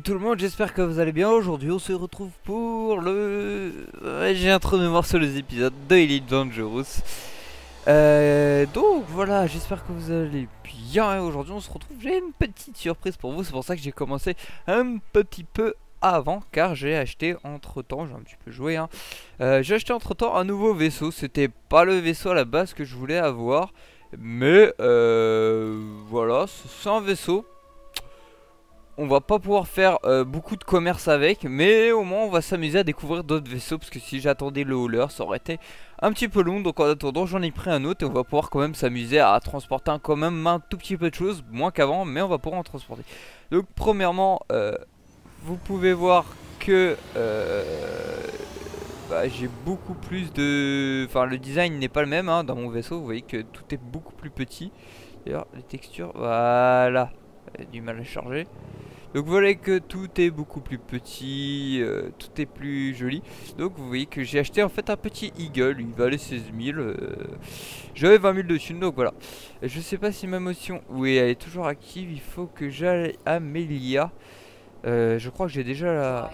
tout le monde, j'espère que vous allez bien. Aujourd'hui on se retrouve pour le... j'ai un trou de mémoire sur les épisodes de Elite Dangerous. Donc voilà, j'espère que vous allez bien. Et aujourd'hui on se retrouve, j'ai une petite surprise pour vous. C'est pour ça que j'ai commencé un petit peu avant, car j'ai acheté entre temps, j'ai un petit peu joué hein. J'ai acheté entre temps un nouveau vaisseau. C'était pas le vaisseau à la base que je voulais avoir, mais voilà, c'est un vaisseau. On va pas pouvoir faire beaucoup de commerce avec, mais au moins on va s'amuser à découvrir d'autres vaisseaux, parce que si j'attendais le hauler ça aurait été un petit peu long. Donc en attendant j'en ai pris un autre et on va pouvoir quand même s'amuser à transporter quand même un tout petit peu de choses, moins qu'avant, mais on va pouvoir en transporter. Donc premièrement vous pouvez voir que j'ai beaucoup plus de... Enfin le design n'est pas le même hein, dans mon vaisseau. Vous voyez que tout est beaucoup plus petit. D'ailleurs les textures, voilà, du mal à charger. Donc vous voyez que tout est beaucoup plus petit, tout est plus joli. Donc vous voyez que j'ai acheté en fait un petit Eagle, il valait 16 000. J'avais 20 000 dessus, donc voilà. Je sais pas si ma motion, oui elle est toujours active, il faut que j'aille à Melia. Je crois que j'ai déjà la...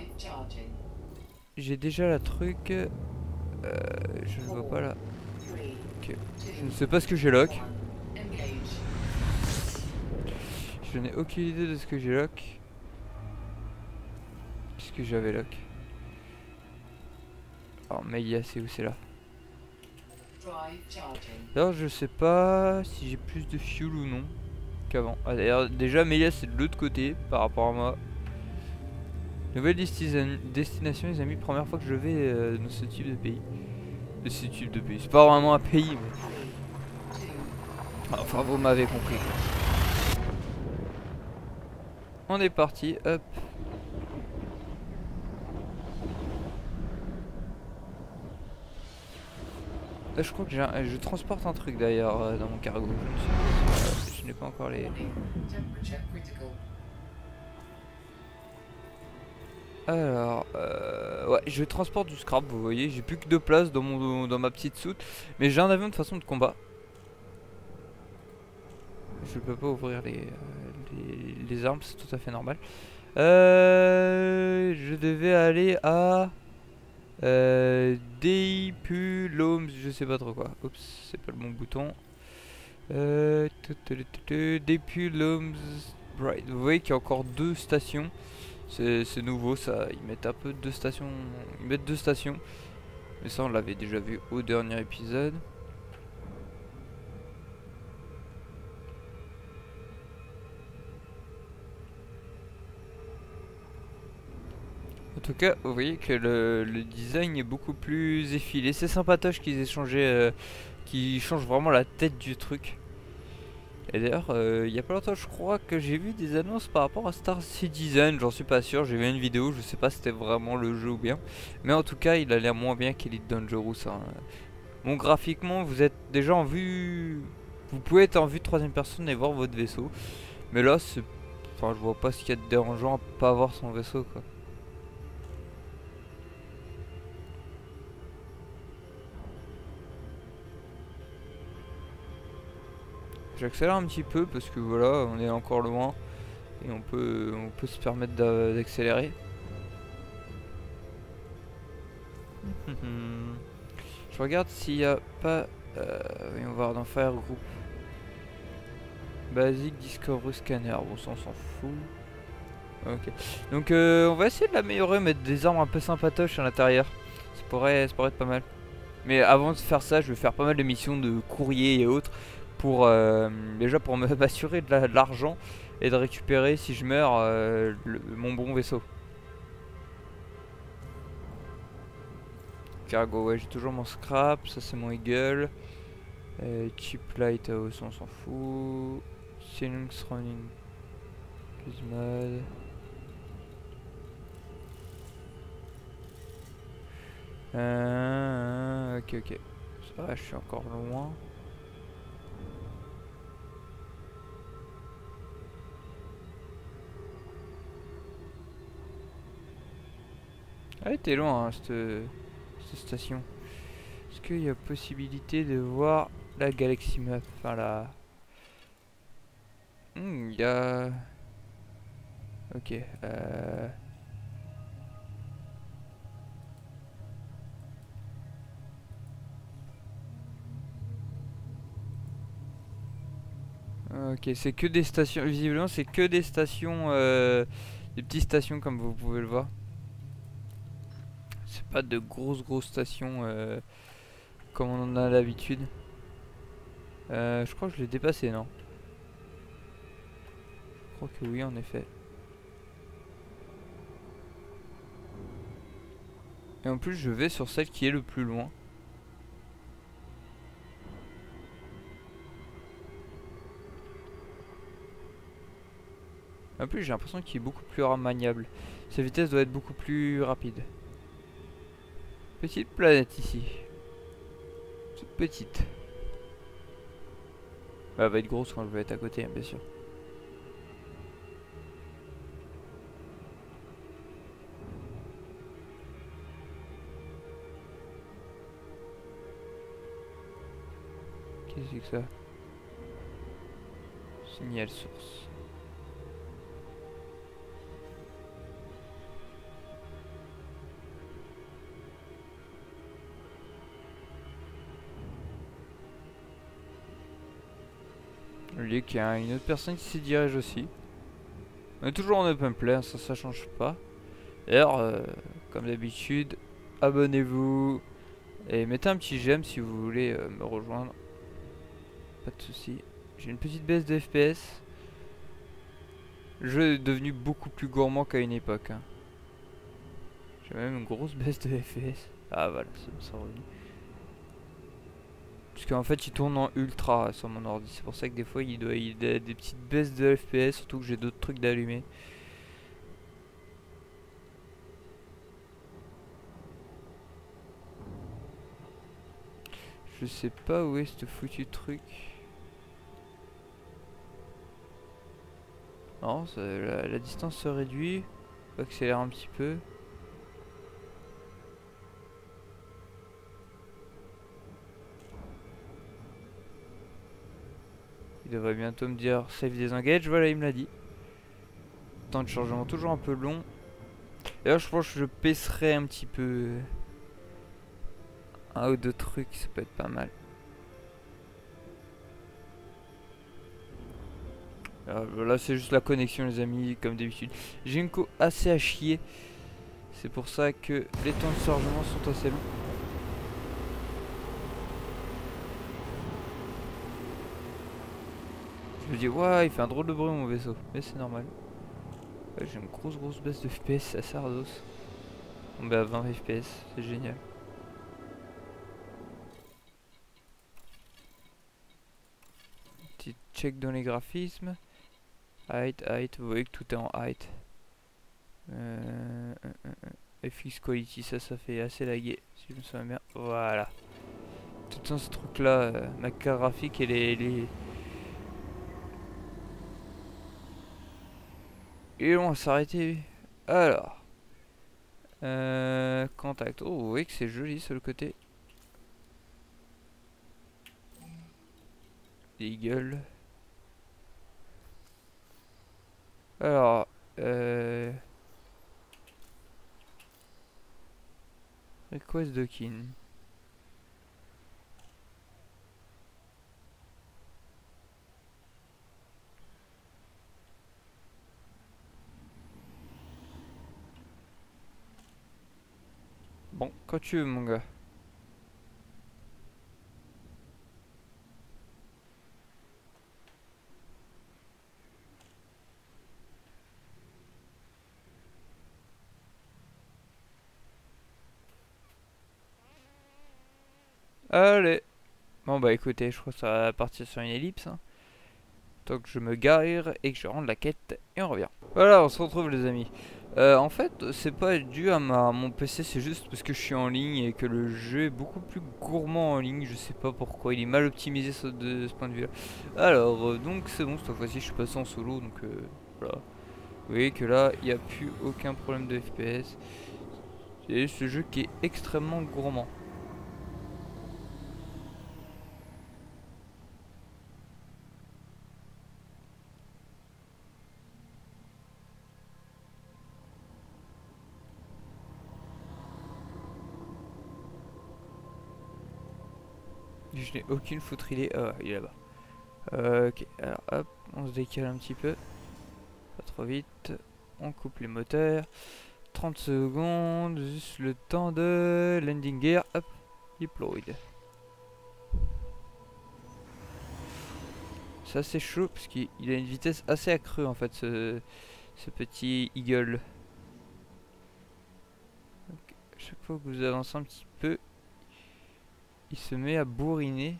J'ai déjà la truc. Je ne vois pas là. Ok. Je ne sais pas ce que j'ai lock. Je n'ai aucune idée de ce que j'ai lock. Qu'est-ce que j'avais lock? Alors Melia c'est où? C'est là. D'ailleurs je sais pas si j'ai plus de fuel ou non qu'avant. Ah, d'ailleurs déjà Melia c'est de l'autre côté par rapport à moi. Nouvelle destination les amis, première fois que je vais dans ce type de pays. De ce type de pays, c'est pas vraiment un pays mais... Enfin vous m'avez compris quoi. On est parti, hop. Là, je crois que je transporte un truc d'ailleurs dans mon cargo. Je n'ai pas encore les... Alors, ouais, je transporte du scrap, vous voyez, j'ai plus que 2 places dans ma petite soute. Mais j'ai un avion de façon de combat. Je peux pas ouvrir les armes, c'est tout à fait normal. Je devais aller à... Deipulums, je sais pas trop quoi. Oups, c'est pas le bon bouton. Deipulums Bright. Vous voyez qu'il y a encore 2 stations. C'est nouveau ça, ils mettent un peu 2 stations. Ils mettent 2 stations. Mais ça on l'avait déjà vu au dernier épisode. En tout cas, vous voyez que le design est beaucoup plus effilé. C'est sympatoche qu'ils aient changé, qu'ils changent vraiment la tête du truc. Et d'ailleurs, il y a pas longtemps, je crois que j'ai vu des annonces par rapport à Star Citizen. J'en suis pas sûr. J'ai vu une vidéo, je sais pas si c'était vraiment le jeu ou bien. Mais en tout cas, il a l'air moins bien qu'Elite Dangerous. Hein. Bon, graphiquement, vous êtes déjà en vue. Vous pouvez être en vue de troisième personne et voir votre vaisseau. Mais là, c'est. Enfin, je vois pas ce qu'il y a de dérangeant à pas voir son vaisseau, quoi. J'accélère un petit peu parce que voilà, on est encore loin. Et on peut se permettre d'accélérer. Je regarde s'il n'y a pas... oui, on va voir dans Fire Group. Basique, Discovery Scanner. Bon, ça on s'en fout. Ok. Donc on va essayer de l'améliorer, mettre des armes un peu sympatoches à l'intérieur. Ça pourrait être pas mal. Mais avant de faire ça, je vais faire pas mal de missions de courrier et autres. Pour déjà pour m'assurer de l'argent et de récupérer si je meurs mon bon vaisseau. Cargo, ouais, j'ai toujours mon scrap, ça c'est mon Eagle. Cheap light, on s'en fout. Ceilings running. Gizmod. Ok, ok. Ça va, je suis encore loin. Ah, t'es loin, hein, cette station. Est-ce qu'il y a possibilité de voir la Galaxy Map? Enfin, la... il y a... Ok. Ok, c'est que des stations. Visiblement, c'est que des stations. Des petites stations comme vous pouvez le voir. C'est pas de grosses stations comme on en a l'habitude. Je crois que je l'ai dépassé, non? Je crois que oui, en effet. Et en plus, je vais sur celle qui est le plus loin. En plus, j'ai l'impression qu'il est beaucoup plus maniable. Sa vitesse doit être beaucoup plus rapide. Petite planète ici. Toute petite. Elle va être grosse quand je vais être à côté, hein, bien sûr. Qu'est-ce que c'est que ça? Signal source. Vous voyez qu'il y a une autre personne qui s'y dirige aussi. On est toujours en open play, hein, ça change pas. D'ailleurs, comme d'habitude, abonnez-vous et mettez un petit j'aime si vous voulez me rejoindre. Pas de soucis. J'ai une petite baisse de FPS. Le jeu est devenu beaucoup plus gourmand qu'à une époque. Hein. J'ai même une grosse baisse de FPS. Ah voilà, ça revenu. Parce qu'en fait, il tourne en ultra sur mon ordi. C'est pour ça que des fois, il a des petites baisses de FPS, surtout que j'ai d'autres trucs d'allumer. Je sais pas où est ce foutu truc. Non, la distance se réduit. On va accélérer un petit peu. Il devrait bientôt me dire save disengage. Voilà, il me l'a dit. Temps de chargement toujours un peu long. D'ailleurs, je pense que je baisserai un petit peu. Un ou deux trucs, ça peut être pas mal. Alors, là, c'est juste la connexion, les amis, comme d'habitude. J'ai une co assez à chier. C'est pour ça que les temps de chargement sont assez longs. Je me dis, ouais, il fait un drôle de bruit mon vaisseau. Mais c'est normal. Ouais, j'ai une grosse baisse de FPS, c'est assez ardos. On est à 20 FPS, c'est génial. Petit check dans les graphismes. Height, vous voyez que tout est en height. FX Quality, ça fait assez laguer, si je me souviens bien. Voilà. Tout le temps ce truc là, ma carte graphique et les... Et on va s'arrêter. Alors. Contact. Oh, vous voyez que c'est joli sur le côté. Eagle. Alors. Request docking. Bon, quand tu veux, mon gars. Allez. Bon, bah écoutez, je crois que ça va partir sur une ellipse. Hein. Tant que je me gare et que je rende la quête et on revient. Voilà, on se retrouve les amis. En fait, c'est pas dû à mon PC, c'est juste parce que je suis en ligne et que le jeu est beaucoup plus gourmand en ligne. Je sais pas pourquoi, il est mal optimisé de ce point de vue là. Alors, donc c'est bon, cette fois-ci je suis passé en solo, donc voilà. Vous voyez que là, il n'y a plus aucun problème de FPS. C'est ce jeu qui est extrêmement gourmand. Je n'ai aucune foutre, il est là-bas. Ok, alors hop, on se décale un petit peu. Pas trop vite. On coupe les moteurs. 30 secondes, juste le temps de landing gear. Hop, deployed. Ça c'est chaud parce qu'il a une vitesse assez accrue en fait ce petit Eagle. Donc, chaque fois que vous avancez un petit peu, il se met à bourriner.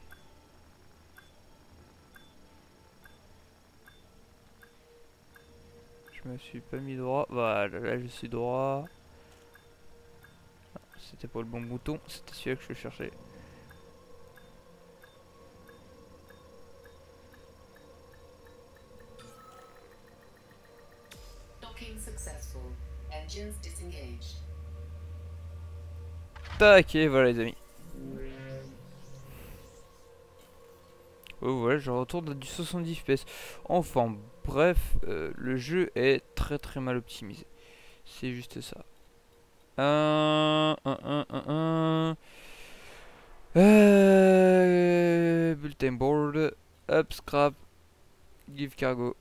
Je me suis pas mis droit. Voilà, là je suis droit. C'était pas le bon bouton, c'était celui-là que je cherchais. Docking successful. Engines disengaged. Tac, et voilà les amis. Oh voilà, je retourne à du 70 FPS. Enfin, bref, le jeu est très mal optimisé. C'est juste ça. Bulletin board. Up, scrap. Give cargo.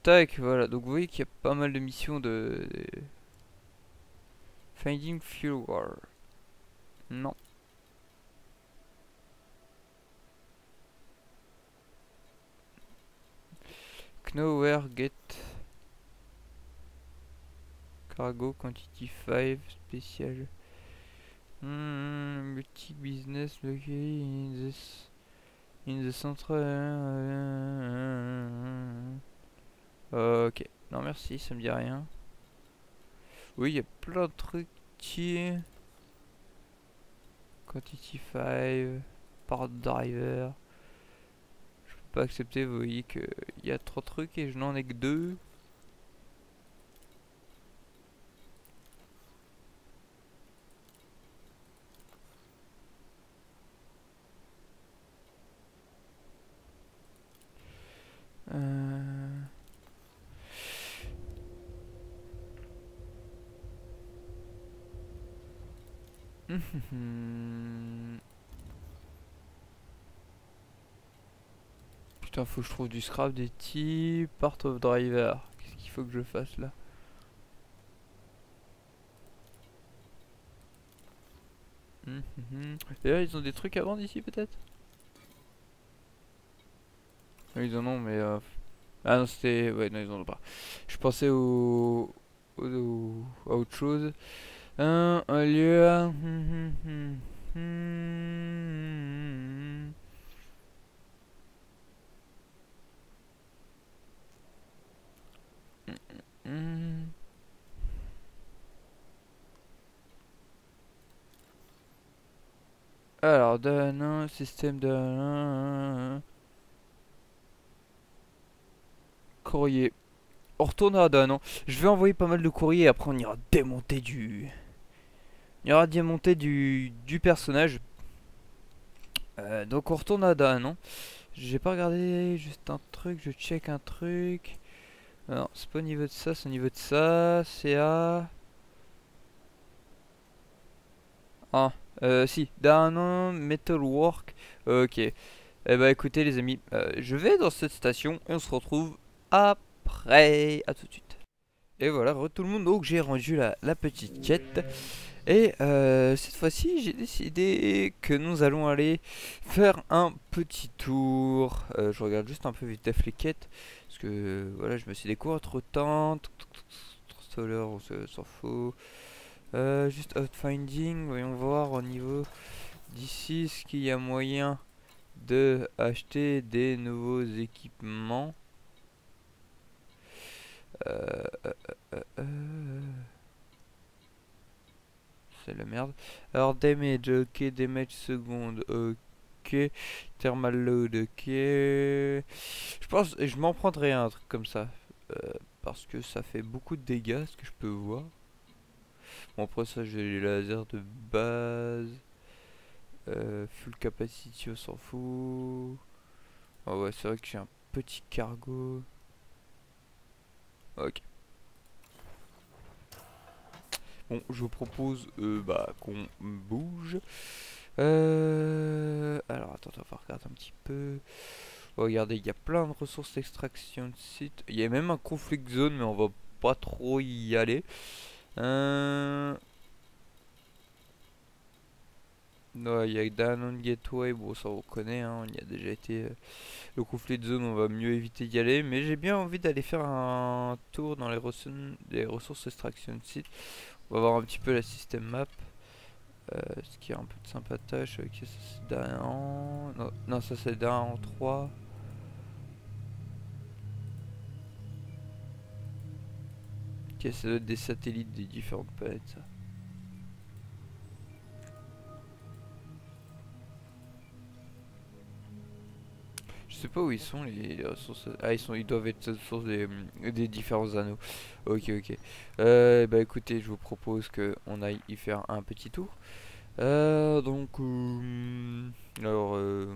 Tac, voilà. Donc vous voyez qu'il y a pas mal de missions de... Finding fuel war. Non. Nowhere get cargo quantity 5 spécial. Multi business located in the central. Ok. Non merci, ça me dit rien. Oui, il y a plein de trucs qui... Quantity 5, part driver. Je peux pas accepter, vous voyez qu'il y a 3 trucs et je n'en ai que 2. Putain, faut que je trouve du scrap des types part of driver. Qu'est-ce qu'il faut que je fasse là? D'ailleurs, ils ont des trucs à vendre ici peut-être? Oui, ils en ont, mais... Ah non, c'était... Ouais, non, ils en ont pas. Je pensais à autre chose. Un lieu... Alors, d'un système de... Courrier. On retourne à Dan, non? Je vais envoyer pas mal de courriers et après on ira démonter du... Il y aura démonter du personnage. Donc on retourne à Dan, non? J'ai pas regardé juste un truc, je check un truc. Non, c'est pas au niveau de ça, c'est au niveau de ça. C'est à... Ah, si, Dan Metalwork. Ok. Eh bah écoutez les amis, je vais dans cette station et on se retrouve après. À tout de suite. Et voilà, tout le monde, donc j'ai rendu la petite quête. Et cette fois-ci, j'ai décidé que nous allons aller faire un petit tour. Je regarde juste un peu vite les quêtes. Parce que voilà, je me suis découvert trop de temps. Solar, on s'en fout. Juste outfinding, voyons voir au niveau d'ici ce qu'il y a moyen de acheter des nouveaux équipements. C'est la merde. Alors damage, ok, damage seconde, ok, thermal load, ok. Je pense, je m'en prendrai un truc comme ça, parce que ça fait beaucoup de dégâts, ce que je peux voir. Bon après ça j'ai les lasers de base, full capacity on s'en fout. Ah ouais c'est vrai que j'ai un petit cargo. Ok. Bon, je vous propose qu'on bouge. Alors attends, on va regarder un petit peu. Regardez, il y a plein de ressources d'extraction de site. Il y a même un conflict zone, mais on va pas trop y aller. Non, il y a Danon Gateway, bon ça on connaît, hein, on y a déjà été. Le conflit de zone, on va mieux éviter d'y aller. Mais j'ai bien envie d'aller faire un tour dans les ressources d'extraction de site. On va voir un petit peu la système map. Ce qui est un peu de sympatoche. Ok, ça c'est d'un an. Non, non, ça c'est d'un en 3. Ok, ça doit être des satellites des différentes planètes, ça. Je sais pas où ils sont les ressources. Ah, ils doivent être source des différents anneaux. Ok, ok. Bah écoutez, je vous propose que on aille y faire un petit tour. Donc, alors, je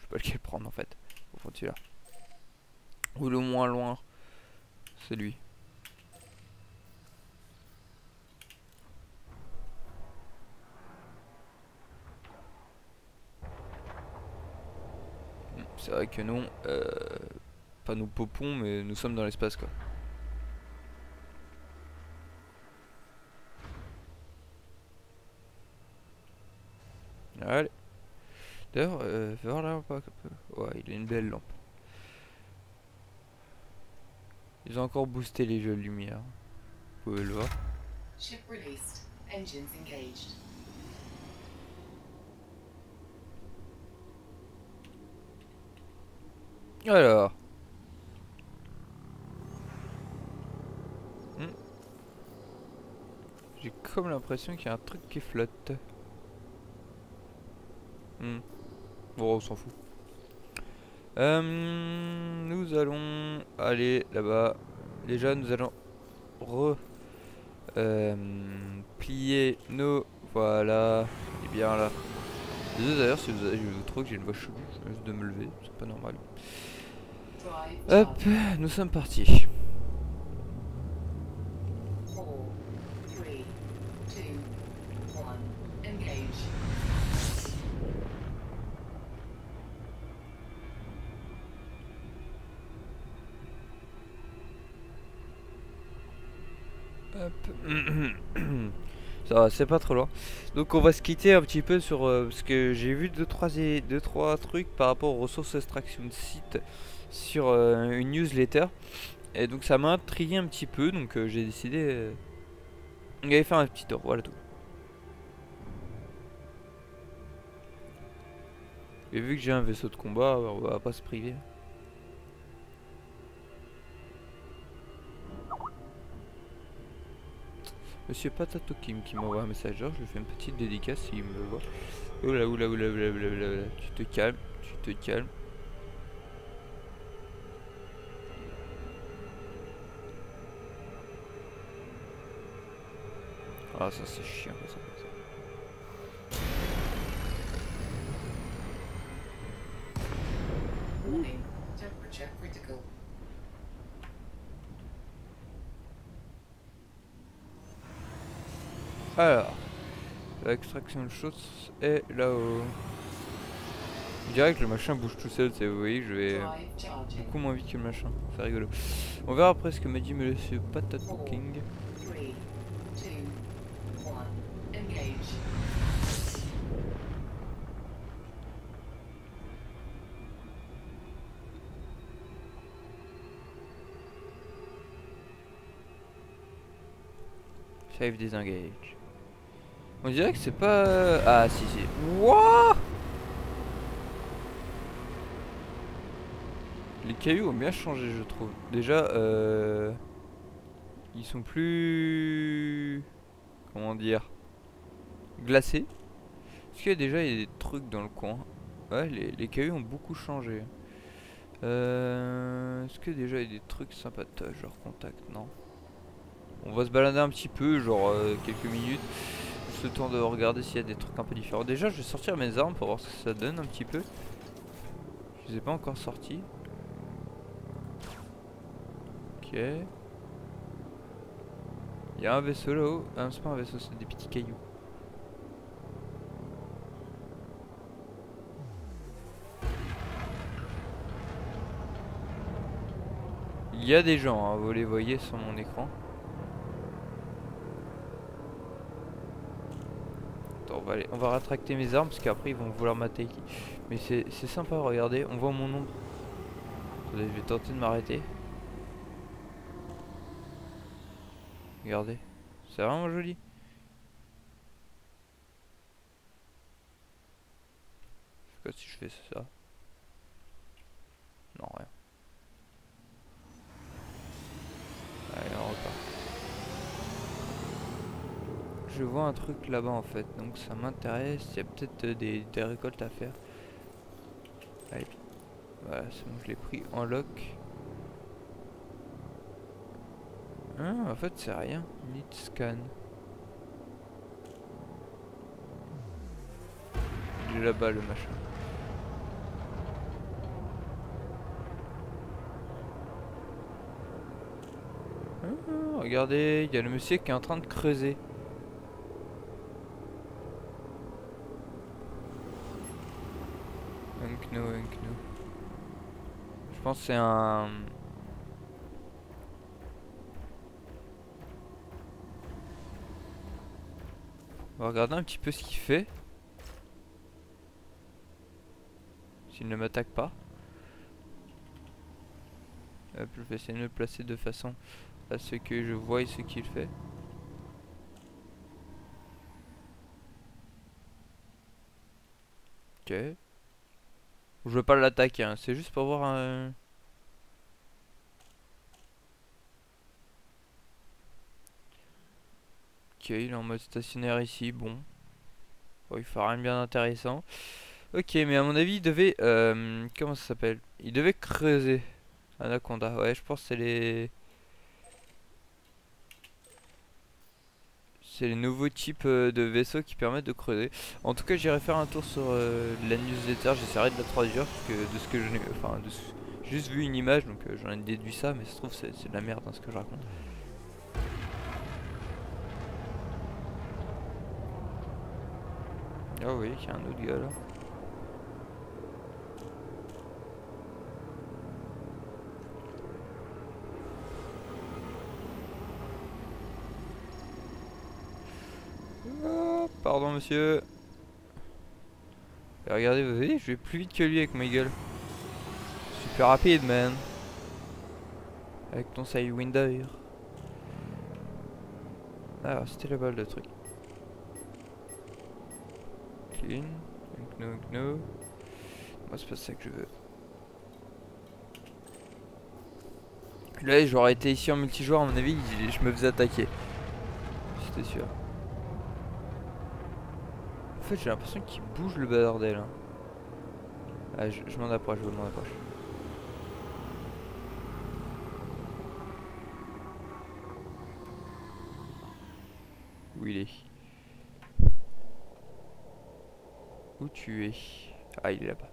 sais pas lequel prendre en fait. Au fond, celui-là. Ou le moins loin, c'est lui. C'est vrai que non, pas nous popons, mais nous sommes dans l'espace quoi. Allez. D'ailleurs, fais voir la lampe un peu. Ouais, il a une belle lampe. Ils ont encore boosté les jeux de lumière. Vous pouvez le voir. Ship released. Engines engaged. Alors. J'ai comme l'impression qu'il y a un truc qui flotte. Bon, on s'en fout. Nous allons aller là-bas. Déjà, nous allons plier nos... Voilà. Et bien là. Désolé d'ailleurs si vous trouvez que j'ai une voix chelou, je viens juste de me lever, c'est pas normal. Drive Hop, charging. nous sommes partis. 4, 3, 2, 1. Engage. Hop. Ça va, c'est pas trop loin. Donc on va se quitter un petit peu sur... parce que j'ai vu deux trois trucs par rapport aux ressources extraction de site sur une newsletter. Et donc ça m'a intrigué un petit peu, donc j'ai décidé d'aller faire un petit tour, voilà tout. Et vu que j'ai un vaisseau de combat, on va pas se priver. Monsieur Patato Kim qui m'envoie un message, je lui fais une petite dédicace s'il me voit. Oula, oula, oula, oula, oula, oula, oula. Tu te calmes, tu te calmes. Ah, ça c'est chiant, ça. Warning. Temperature critical. Alors, l'extraction de choses est là-haut. Je dirais que le machin bouge tout seul, vous voyez, je vais Drive charging. beaucoup moins vite que le machin, c'est rigolo. On verra après ce que m'a dit monsieur Patato King. 3, 2, 1. Engage. Save disengage. On dirait que c'est pas... Ah si si. Wouah! Les cailloux ont bien changé je trouve. Déjà ils sont plus... Comment dire? Glacés. Est-ce qu'il y a déjà des trucs dans le coin? Ouais, les cailloux ont beaucoup changé. Est-ce que déjà il y a des trucs sympatoches, genre contact? Non. On va se balader un petit peu, genre quelques minutes. Juste le temps de regarder s'il y a des trucs un peu différents. Déjà, je vais sortir mes armes pour voir ce que ça donne un petit peu. Je les ai pas encore sortis. Ok. Il y a un vaisseau là-haut. Ah, c'est pas un vaisseau, c'est des petits cailloux. Il y a des gens, hein, vous les voyez sur mon écran. Attends, on va rétracter mes armes parce qu'après ils vont vouloir m'attaquer. Mais c'est sympa, regardez, on voit mon nombre. Attendez, je vais tenter de m'arrêter. Regardez, c'est vraiment joli. Je sais pas si je fais ça. Non, rien. Allez, on repart. Je vois un truc là-bas en fait, donc ça m'intéresse. Il y a peut-être des récoltes à faire. Allez, voilà, c'est bon, je l'ai pris en lock. Ah, en fait, c'est rien. Need scan. Il est là-bas le machin. Ah, regardez, il y a le monsieur qui est en train de creuser. Unknown, unknown. Je pense que c'est un... On va regarder un petit peu ce qu'il fait. S'il ne m'attaque pas. Hop, je vais essayer de me placer de façon à ce que je voie ce qu'il fait. Ok. Je veux pas l'attaquer, hein. C'est juste pour voir un... Ok, il est en mode stationnaire ici, bon. Bon, il fera rien de bien intéressant. Ok, mais à mon avis, il devait... comment ça s'appelle? Il devait creuser. Anaconda, ouais, je pense que c'est les... C'est les nouveaux types de vaisseaux qui permettent de creuser. En tout cas, j'irai faire un tour sur la newsletter. J'essaierai de la traduire parce que de ce que je n'ai... Enfin, j'ai juste vu une image, donc j'en ai déduit ça, mais ça se trouve c'est de la merde hein, ce que je raconte. Ah oui, il y a un autre gars là. Oh, pardon monsieur. Et regardez, vous voyez, je vais plus vite que lui avec ma gueule. Super rapide, man. Avec ton Sidewinder. Ah, c'était la balle de truc. Clean. No. Moi, c'est pas ça que je veux. Là, j'aurais été ici en multijoueur, à mon avis, je me faisais attaquer. C'était sûr. En fait, j'ai l'impression qu'il bouge le bordel. Hein. Ah, je m'en approche, je m'en approche. Où il est? Où tu es? Ah, il est là-bas.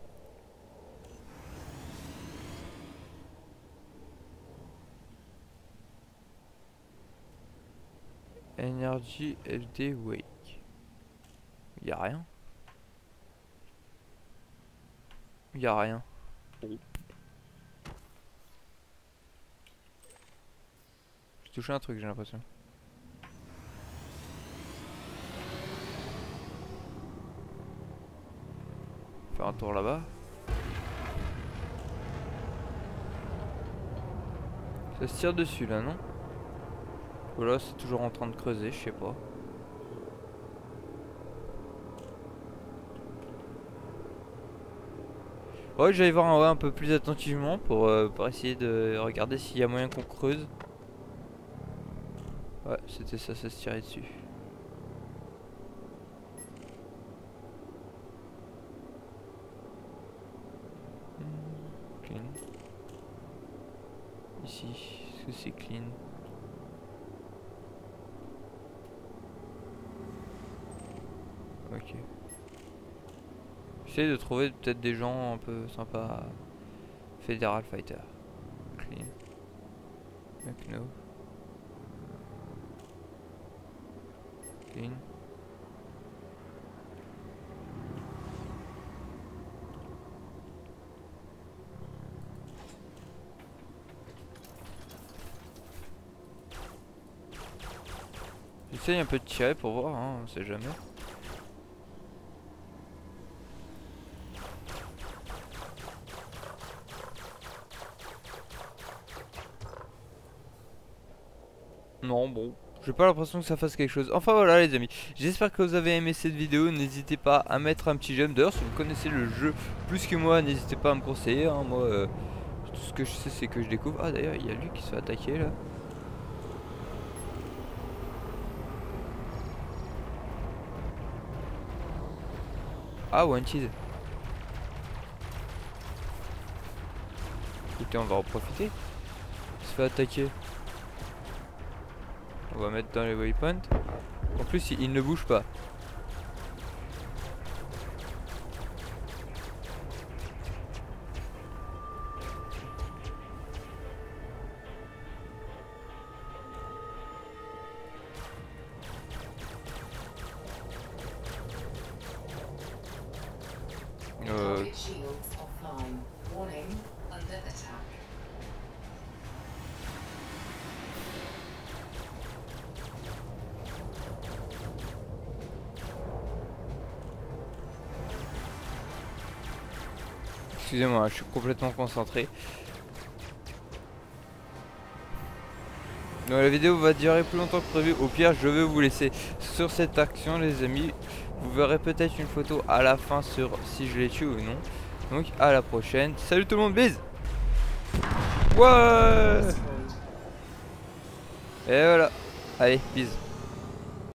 Energy FD Wake. Y'a rien. Y'a rien. J'ai touché un truc, j'ai l'impression. Faire un tour là-bas. Ça se tire dessus là, non? Voilà, c'est toujours en train de creuser, je sais pas. Ouais, j'allais voir en vrai un peu plus attentivement pour essayer de regarder s'il y a moyen qu'on creuse. Ouais, c'était ça, ça se tirait dessus. Clean. Ici, est-ce que c'est clean? Ok. J'essaie de trouver peut-être des gens un peu sympas. Federal Fighter. Clean. No. Clean. J'essaye un peu de tirer pour voir, hein, on sait jamais. Non, bon, j'ai pas l'impression que ça fasse quelque chose. Enfin voilà les amis, j'espère que vous avez aimé cette vidéo. N'hésitez pas à mettre un petit j'aime. D'ailleurs si vous connaissez le jeu plus que moi, n'hésitez pas à me conseiller, hein. Moi tout ce que je sais c'est que je découvre. Ah d'ailleurs il y a lui qui se fait attaquer là. Ah wanted. Écoutez, on va en profiter. Il se fait attaquer. On va mettre dans les waypoints. En plus il ne bouge pas. Target shields offline. Warning, under attack. Excusez-moi, je suis complètement concentré. Donc la vidéo va durer plus longtemps que prévu. Au pire, je vais vous laisser sur cette action, les amis. Vous verrez peut-être une photo à la fin sur si je les tue ou non. Donc à la prochaine. Salut tout le monde, bise. Ouais. Et voilà. Allez, bise.